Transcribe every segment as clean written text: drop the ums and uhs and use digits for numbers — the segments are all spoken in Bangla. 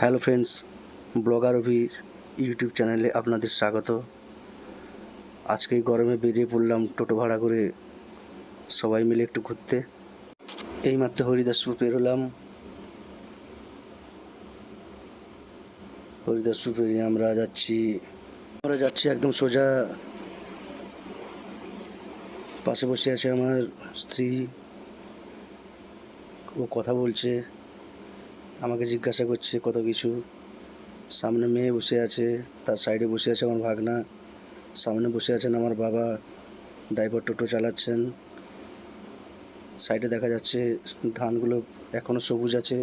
হ্যালো ফ্রেন্ডস, ব্লগার অভির ইউটিউব চ্যানেলে আপনাদের স্বাগত। আজকে এই গরমে বেরিয়ে পড়লাম টোটো ভাড়া করে সবাই মিলে একটু ঘুরতে। এইমাত্র হরিদাসপুর পেরোলাম। হরিদাসপুর পেরিয়ে আমরা যাচ্ছি একদম সোজা। পাশে বসে আছে আমার স্ত্রী, ও কথা বলছে, আমাকে জিজ্ঞাসা করছে কত কিছু। সামনে মেয়ে বসে আছে, তার সাইডে বসে আছে আমার ভাগনা, সামনে বসে আছেন আমার বাবা, ড্রাইভার টোটো চালাচ্ছেন। সাইডে দেখা যাচ্ছে ধানগুলো এখনও সবুজ আছে,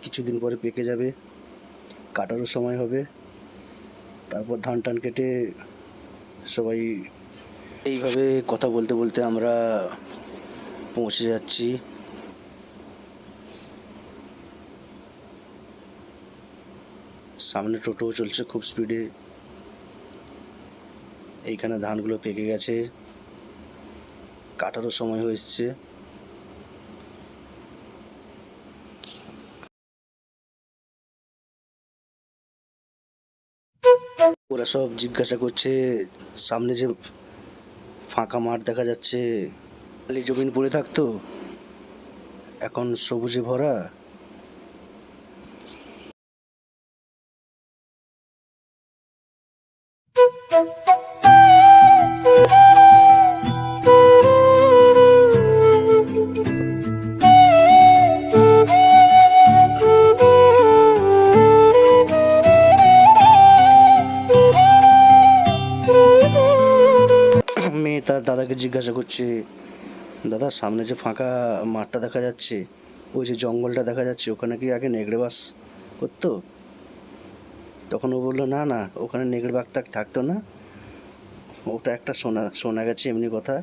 কিছুদিন পরে পেকে যাবে, কাটারও সময় হবে। তারপর ধান টান কেটে সবাই এইভাবে কথা বলতে বলতে আমরা পৌঁছে যাচ্ছি। সামনে টোটো চলছে খুব স্পিডে। এইখানে ধানগুলো পেকে গেছে, কাটারও সময় হয়েছে। ওরা সব জিজ্ঞাসা করছে সামনে যে ফাঁকা মাঠ দেখা যাচ্ছে, খালি জমিন পড়ে থাকতো, এখন সবুজে ভরা। মেয়ে তার দাদাকে জিজ্ঞাসা করছে, দাদা সামনে যে ফাঁকা মাঠটা দেখা যাচ্ছে, ওই যে জঙ্গলটা দেখা যাচ্ছে, ওখানে কি আগে নেগড়ে বাস করতো? তখন ও বললো, না না, ওখানে নেগড়ে বাঘ থাকতো না, ওটা একটা শোনা গেছে এমনি কথা।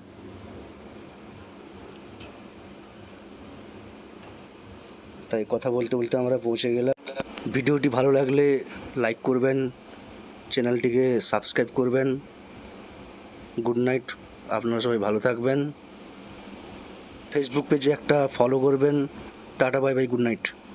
তাই কথা বলতে বলতে আমরা পৌঁছে গেলাম। ভিডিওটি ভালো লাগলে লাইক করবেন, চ্যানেলটিকে সাবস্ক্রাইব করবেন। গুড নাইট, আপনারা সবাই ভালো থাকবেন। ফেসবুক পেজে একটা ফলো করবেন। Tata, bye bye, good night.